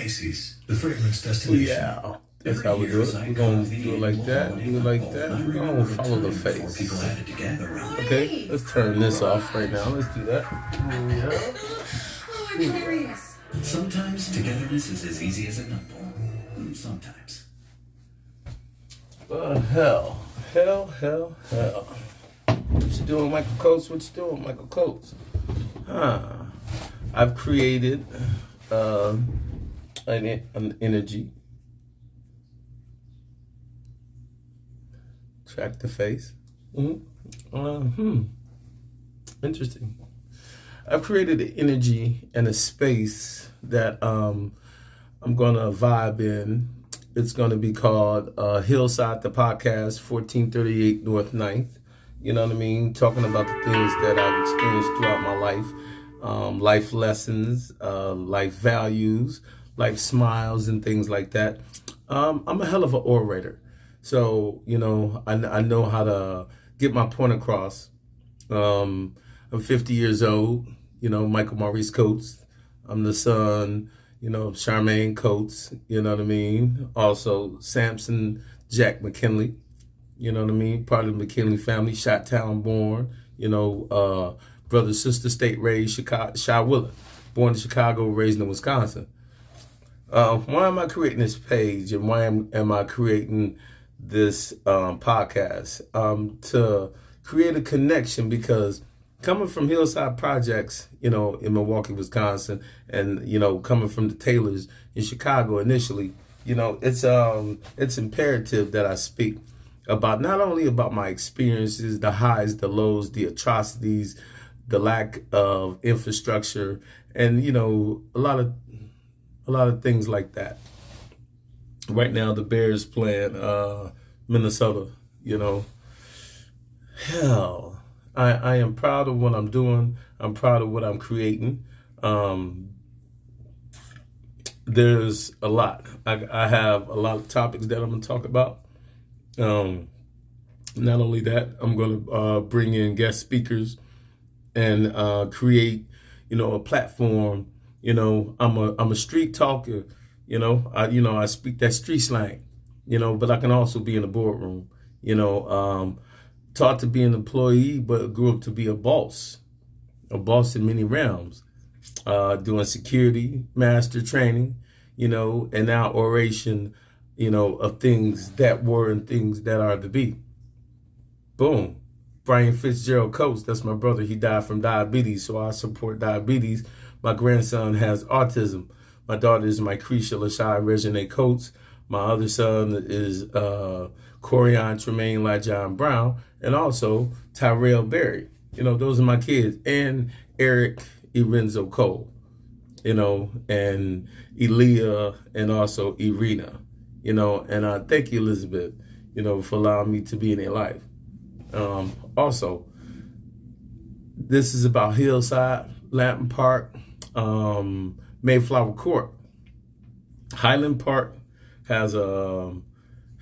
Macy's, the fragrance destination. Yeah, that's how we do it. We're going to do it like that, do it like that. We're going to follow the face. People had it together. Okay, let's turn this off right now. Let's do that. Yeah. Oh, I'm curious. Sometimes togetherness is as easy as a nutball. Sometimes. Hell. What you doing, Michael Coates? What you doing, Michael Coates? I've created an energy. Track the face. Interesting. I've created an energy and a space that I'm gonna vibe in. It's gonna be called Hillside the Podcast, 1438 North 9th. You know what I mean? Talking about the things that I've experienced throughout my life. Life lessons, life values, life smiles, and things like that. I'm a hell of an orator. So, you know, I know how to get my point across. I'm 50 years old, you know, Michael Maurice Coates. I'm the son, you know, Charmaine Coates, you know what I mean? Also, Samson Jack McKinley, you know what I mean? Part of the McKinley family, Chi-Town born, you know, brother, sister, state raised, Chicago, Willard, born in Chicago, raised in Wisconsin. Why am I creating this page and why am I creating this podcast? To create a connection, because coming from Hillside Projects, you know, in Milwaukee, Wisconsin, and, you know, coming from the Taylors in Chicago initially, you know, it's imperative that I speak about not only about my experiences, the highs, the lows, the atrocities, the lack of infrastructure, and, you know, a lot of things like that. Right now, the Bears playing Minnesota, you know. Hell, I am proud of what I'm doing. I'm proud of what I'm creating. There's a lot. I have a lot of topics that I'm going to talk about. Not only that, I'm going to bring in guest speakers and create, you know, a platform. You know, I'm a street talker. You know, I speak that street slang. You know, but I can also be in the boardroom. You know, taught to be an employee, but grew up to be a boss in many realms. Doing security, master training, you know, and now oration, you know, of things that were and things that are to be. Boom. Brian Fitzgerald Coates, that's my brother. He died from diabetes, so I support diabetes. My grandson has autism. My daughter is Micretia Lashai Regine Coates. My other son is Corian Tremaine Lajon Brown, and also Tyrell Berry. You know, those are my kids. And Eric Irenzo Cole, you know, and Elia, and also Irina, you know, and thank you, Elizabeth, you know, for allowing me to be in their life. Also, this is about Hillside, Lampton Park, Mayflower Court. Highland Park has a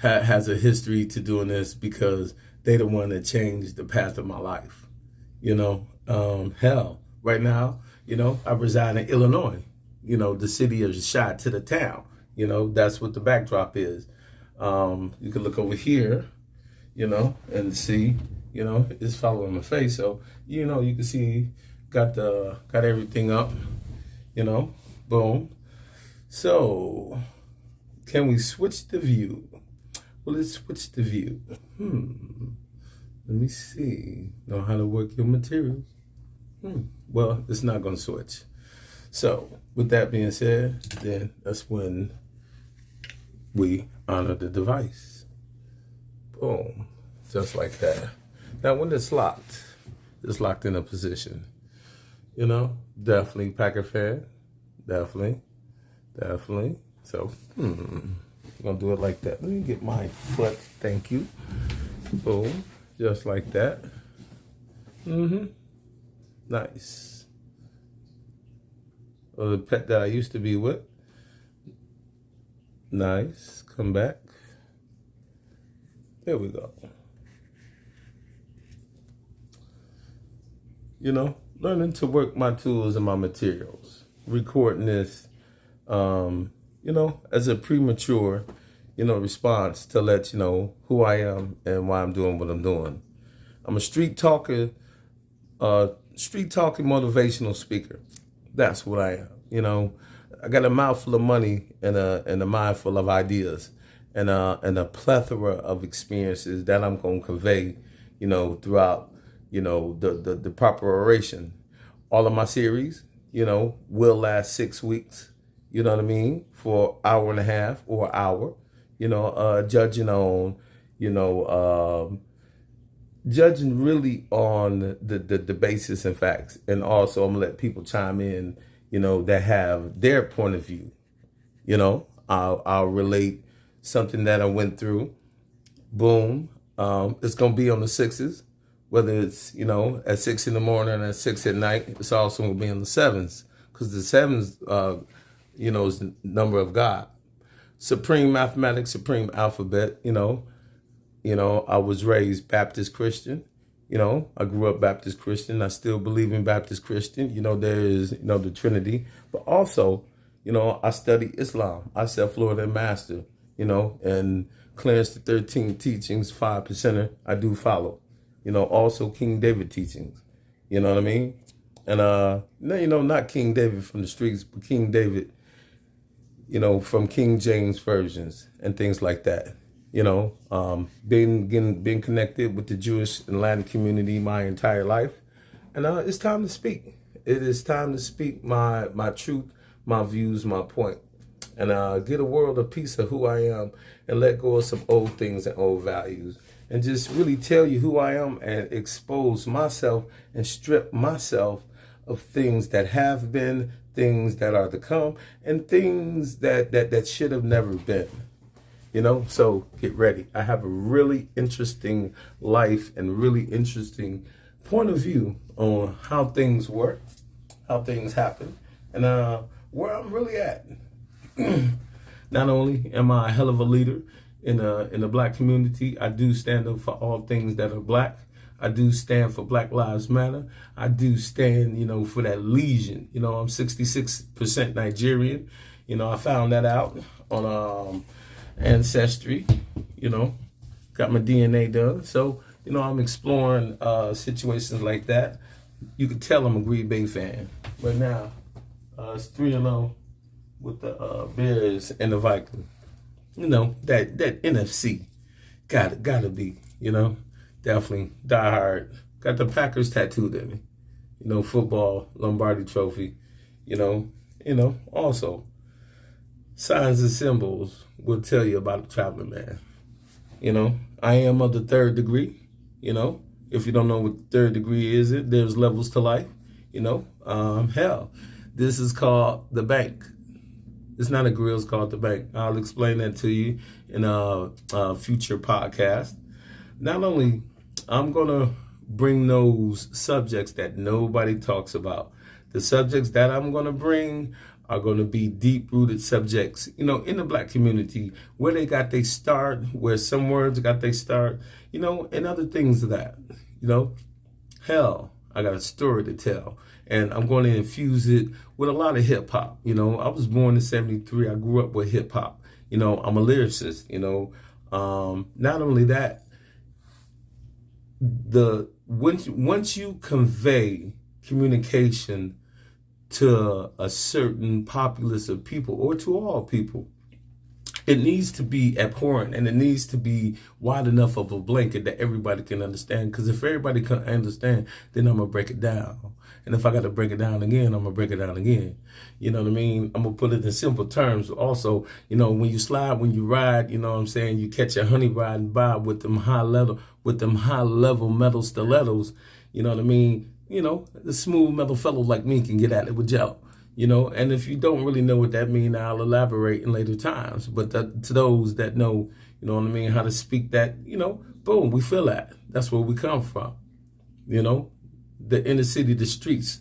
history to doing this because they the one that changed the path of my life. You know, hell, right now, you know, I reside in Illinois, you know, the city of shot to the town. You know, that's what the backdrop is. You can look over here, you know, and see, you know, it's following my face. So, you know, you can see, got everything up, you know, boom. So, can we switch the view? Well, let's switch the view. Let me see. Know how to work your materials. Well, it's not going to switch. So, with that being said, then that's when we honor the device. Boom. Just like that. Now, when it's locked in a position. You know, definitely pack a fan. Definitely. So, I'm going to do it like that. Let me get my foot. Thank you. Boom. Just like that. Nice. Oh, the pet that I used to be with. Nice. Come back. There we go. You know, learning to work my tools and my materials. Recording this, as a premature, response to let you know who I am and why I'm doing what I'm doing. I'm a street talker, street talking motivational speaker. That's what I am. I got a mouthful of money and a mind full of ideas and a plethora of experiences that I'm going to convey, throughout, the proper oration. All of my series, will last 6 weeks, you know what I mean, for an hour and a half or an hour, judging on, judging really on the basis and facts. And also I'm gonna let people chime in, that have their point of view. I'll relate something that I went through. Boom. It's gonna be on the sixes, whether it's, at 6 in the morning or at 6 at night. It's also gonna be on the sevens, because the sevens, is the number of God. Supreme mathematics, supreme alphabet, I was raised Baptist Christian. I grew up Baptist Christian. I still believe in Baptist Christian. There is, the Trinity. But also, I study Islam. I self-Lord and master, and Clarence the 13 teachings, 5%er, I do follow. Also King David teachings. You know what I mean? And, not King David from the streets, but King David, from King James versions and things like that. Been connected with the Jewish and Latin community my entire life. And it's time to speak. It is time to speak my truth, my views, my point. And get a world a piece of who I am and let go of some old things and old values. And just really tell you who I am and expose myself and strip myself of things that have been, things that are to come, and things that should have never been. So get ready. I have a really interesting life and really interesting point of view on how things work, how things happen, and where I'm really at. Not only am I a hell of a leader in the Black community, I do stand up for all things that are Black. I do stand for Black Lives Matter. I do stand, for that legion. I'm 66% Nigerian. I found that out on Ancestry. Got my DNA done. So, I'm exploring situations like that. You can tell I'm a Green Bay fan. But now, it's 3-0 with the Bears and the Vikings. That NFC. Gotta be, definitely die hard. Got the Packers tattooed in me. Football, Lombardi trophy, also signs and symbols will tell you about a traveling man. I am of the third degree. If you don't know what the third degree is, there's levels to life. Hell, this is called the bank. It's not a grill, it's called the bank. I'll explain that to you in a future podcast. Not only I'm gonna bring those subjects that nobody talks about. The subjects that I'm gonna bring are going to be deep-rooted subjects, in the Black community, where they got their start, where some words got their start, and other things of that, Hell, I got a story to tell, and I'm going to infuse it with a lot of hip-hop. I was born in 73. I grew up with hip-hop. I'm a lyricist, Not only that, once you convey communication to a certain populace of people, or to all people, it needs to be abhorrent, and it needs to be wide enough of a blanket that everybody can understand. Because if everybody can understand, then I'm going to break it down. And if I got to break it down again, I'm going to break it down again. You know what I mean? I'm going to put it in simple terms. Also, when you slide, when you ride, you catch a honey riding by with them high level metal stilettos. You know what I mean? The smooth metal fellow like me can get at it with jello. And if you don't really know what that means, I'll elaborate in later times. But to those that know, how to speak that, boom, we feel that. That's where we come from. The inner city, the streets,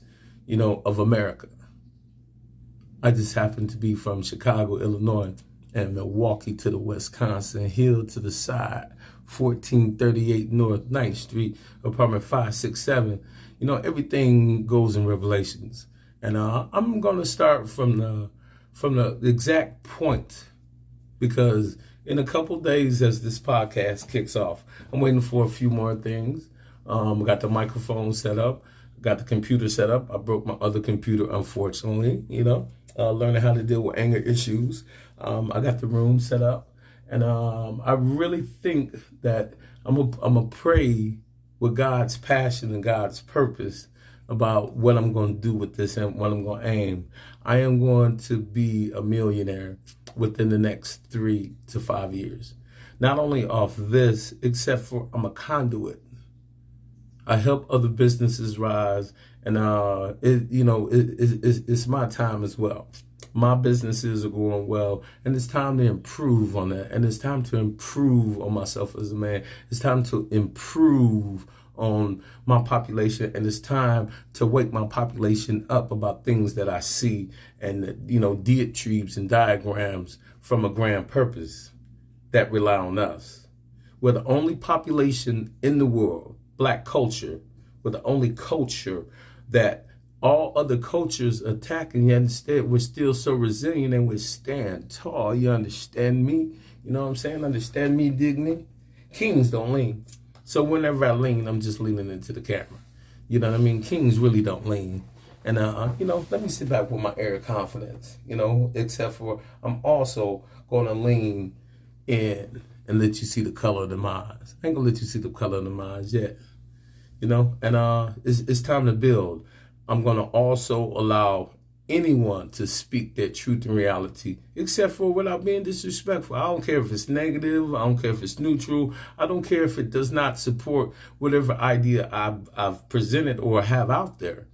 of America. I just happen to be from Chicago, Illinois, and Milwaukee to the Wisconsin, Hill to the side, 1438 North 9th Street, apartment 567. Everything goes in Revelations. And I'm going to start from from the exact point, because in a couple days as this podcast kicks off, I'm waiting for a few more things. I got the microphone set up, got the computer set up. I broke my other computer, unfortunately, learning how to deal with anger issues. I got the room set up, and I really think that I'm a pray with God's passion and God's purpose about what I'm going to do with this and what I'm going to aim. I am going to be a millionaire within the next 3 to 5 years. Not only off this, except for I'm a conduit. I help other businesses rise, and it's my time as well. My businesses are going well, and it's time to improve on that. And it's time to improve on myself as a man. It's time to improve on my population, and it's time to wake my population up about things that I see, and diatribes and diagrams from a grand purpose that rely on us. We're the only population in the world, Black culture, we're the only culture that all other cultures attack, and yet instead we're still so resilient and we stand tall. You understand me? You know what I'm saying? Understand me, dig me? Kings don't lean. So whenever I lean, I'm just leaning into the camera. You know what I mean? Kings really don't lean. And, let me sit back with my air of confidence, except for I'm also going to lean in and let you see the color of the eyes. I ain't going to let you see the color of the eyes yet, and it's time to build. I'm going to also allow anyone to speak their truth and reality, except for without being disrespectful. I don't care if it's negative. I don't care if it's neutral. I don't care if it does not support whatever idea I've presented or have out there.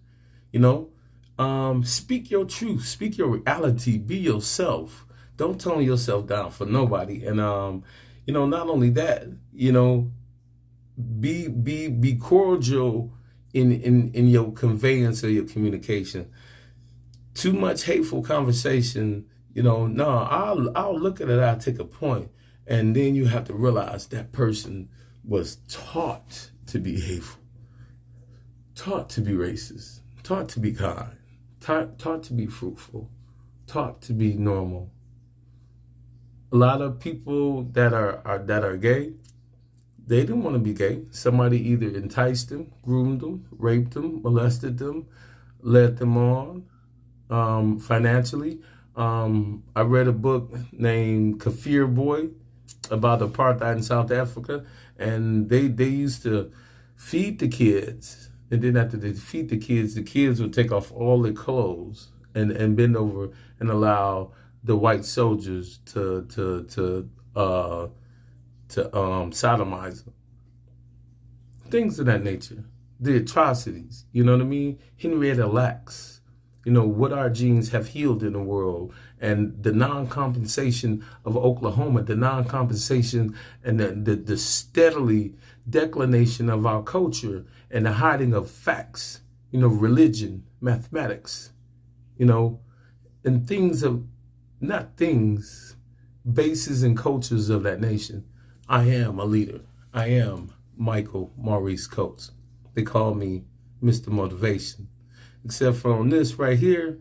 Speak your truth. Speak your reality. Be yourself. Don't tone yourself down for nobody. And, not only that, be cordial in your conveyance or your communication. Too much hateful conversation, I'll look at it, I'll take a point, and then you have to realize that person was taught to be hateful, taught to be racist, taught to be kind, taught to be fruitful, taught to be normal. A lot of people that are gay, they didn't want to be gay. Somebody either enticed them, groomed them, raped them, molested them, led them on financially. I read a book named Kafir Boy about apartheid in South Africa, and they used to feed the kids. And then after they feed the kids would take off all their clothes and bend over and allow the white soldiers to sodomize them. Things of that nature. The atrocities, you know what I mean? Henrietta Lacks, what our genes have healed in the world, and the non-compensation of Oklahoma, the non-compensation and the steadily declination of our culture and the hiding of facts, religion, mathematics, and things of, not things, bases and cultures of that nation. I am a leader. I am Michael Maurice Coates. They call me Mr. Motivation. Except for on this right here,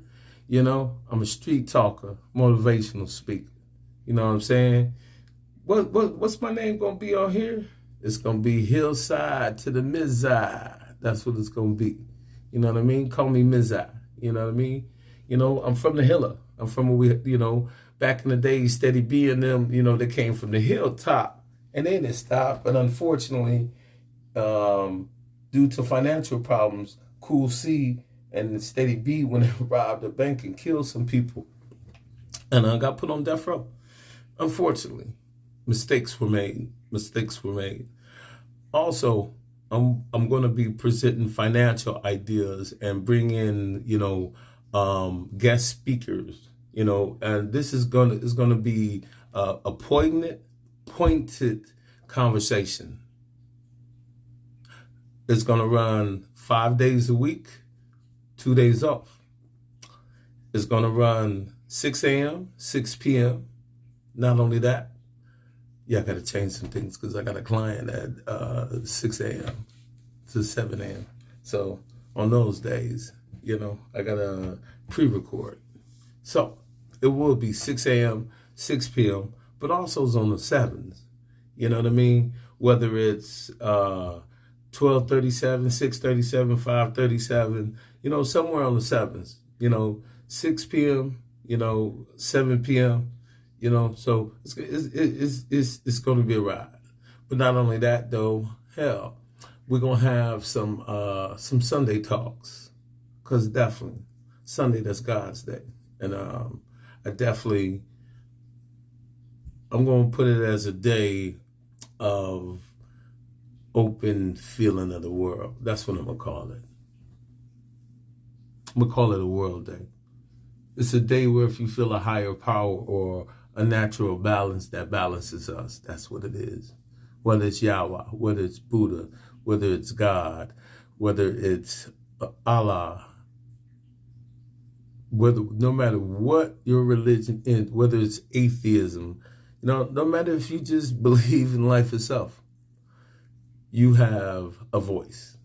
I'm a street talker, motivational speaker. You know what I'm saying? What's my name going to be on here? It's going to be Hillside to the Mizai. That's what it's going to be. You know what I mean? Call me Mizai. You know what I mean? I'm from the Hilla. I'm from where back in the day, Steady B and them, they came from the hilltop and they didn't stop. But unfortunately, due to financial problems, Cool C and Steady B went and robbed a bank and killed some people. And I got put on death row. Unfortunately, mistakes were made. Also, I'm going to be presenting financial ideas and bring in, guest speakers, and this is going to be a poignant, pointed conversation. It's going to run 5 days a week, 2 days off. It's going to run 6 a.m., 6 p.m. Not only that, I got to change some things because I got a client at 6 a.m. to 7 a.m. So on those days, I got to pre-record. So it will be 6 a.m., 6 p.m., but also it's on the 7s. You know what I mean? Whether it's 12:37, 6:37, 5:37, somewhere on the 7s. 6 p.m., 7 p.m., so it's going to be a ride. But not only that, though, hell, we're going to have some Sunday talks, because definitely Sunday, that's God's day. And I'm going to put it as a day of open feeling of the world. That's what I'm going to call it. I'm going to call it a world day. It's a day where if you feel a higher power or a natural balance that balances us, that's what it is. Whether it's Yahweh, whether it's Buddha, whether it's God, whether it's Allah, no matter what your religion is, whether it's atheism, no matter if you just believe in life itself, you have a voice.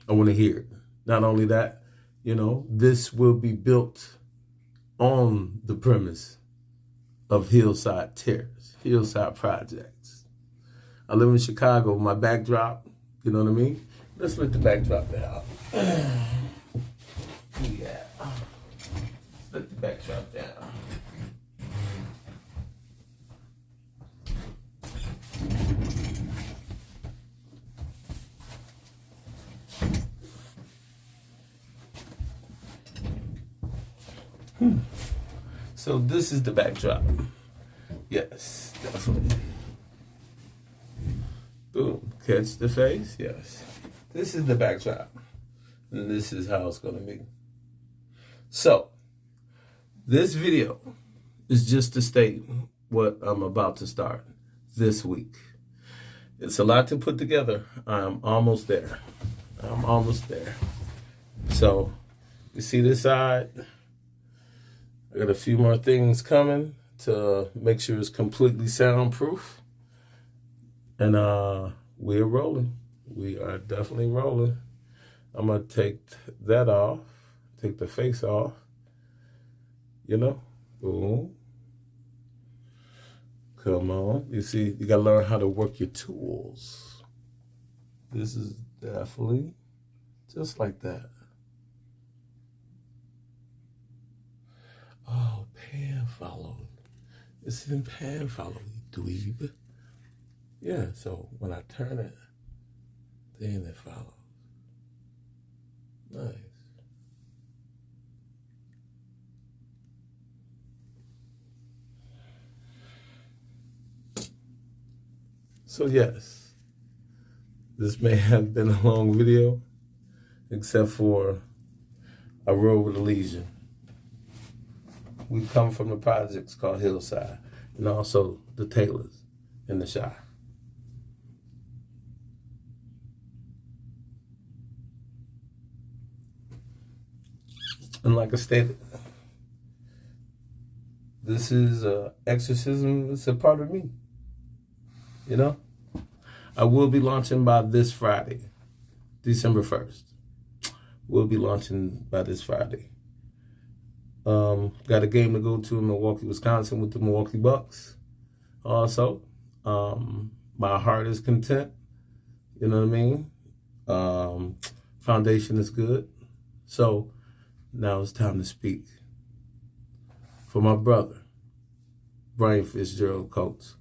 I want to hear it. Not only that, this will be built on the premise of Hillside Terrace, Hillside Projects. I live in Chicago. My backdrop, you know what I mean? Let's let the backdrop down. Yeah. Let the backdrop down. So this is the backdrop. Yes, definitely. Boom. Catch the face? Yes. This is the backdrop. And this is how it's going to be. So, this video is just to state what I'm about to start this week. It's a lot to put together. I'm almost there. So, you see this side? I got a few more things coming to make sure it's completely soundproof. And we're rolling. We are definitely rolling. I'm going to take that off. Take the face off. Boom. Come on. You see, you got to learn how to work your tools. This is definitely just like that. Oh, pan followed. It's in pan follow, dweeb. Yeah, so when I turn it, then it follows. Nice. So yes, this may have been a long video, except for I rode with a legion. We come from the projects called Hillside, and also the Taylors in the Shy. And like I stated, this is exorcism. It's a part of me. I will be launching by this Friday, December 1st. We'll be launching by this Friday. Got a game to go to in Milwaukee, Wisconsin with the Milwaukee Bucks. Also, my heart is content. You know what I mean? Foundation is good. So now it's time to speak for my brother, Brian Fitzgerald Coates,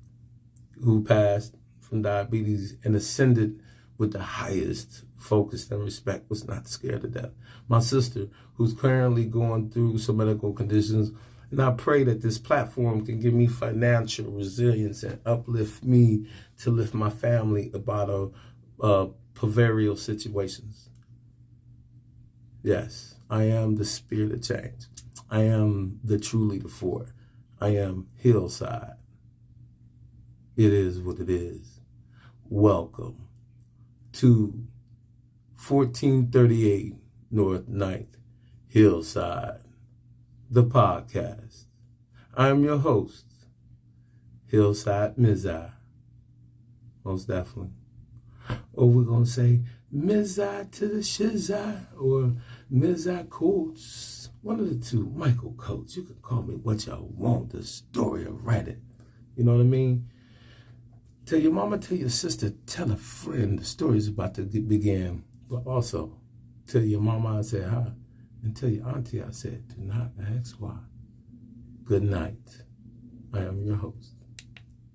who passed from diabetes and ascended with the highest focus and respect, was not scared to death. My sister, who's currently going through some medical conditions, and I pray that this platform can give me financial resilience and uplift me to lift my family about pervarial situations. Yes, I am the spirit of change. I am the true leader for it. I am Hillside. It is what it is. Welcome to 1438 North 9th, Hillside, the podcast. I am your host, Hillside Mizai, most definitely. Or we're going to say Mizai to the Shizai or Mizai Coates. One of the two. Michael Coates. You can call me what y'all want. The story of Reddit. You know what I mean? Tell your mama, tell your sister, tell a friend the story's about to begin. But also, tell your mama I said hi. And tell your auntie I said, do not ask why. Good night. I am your host.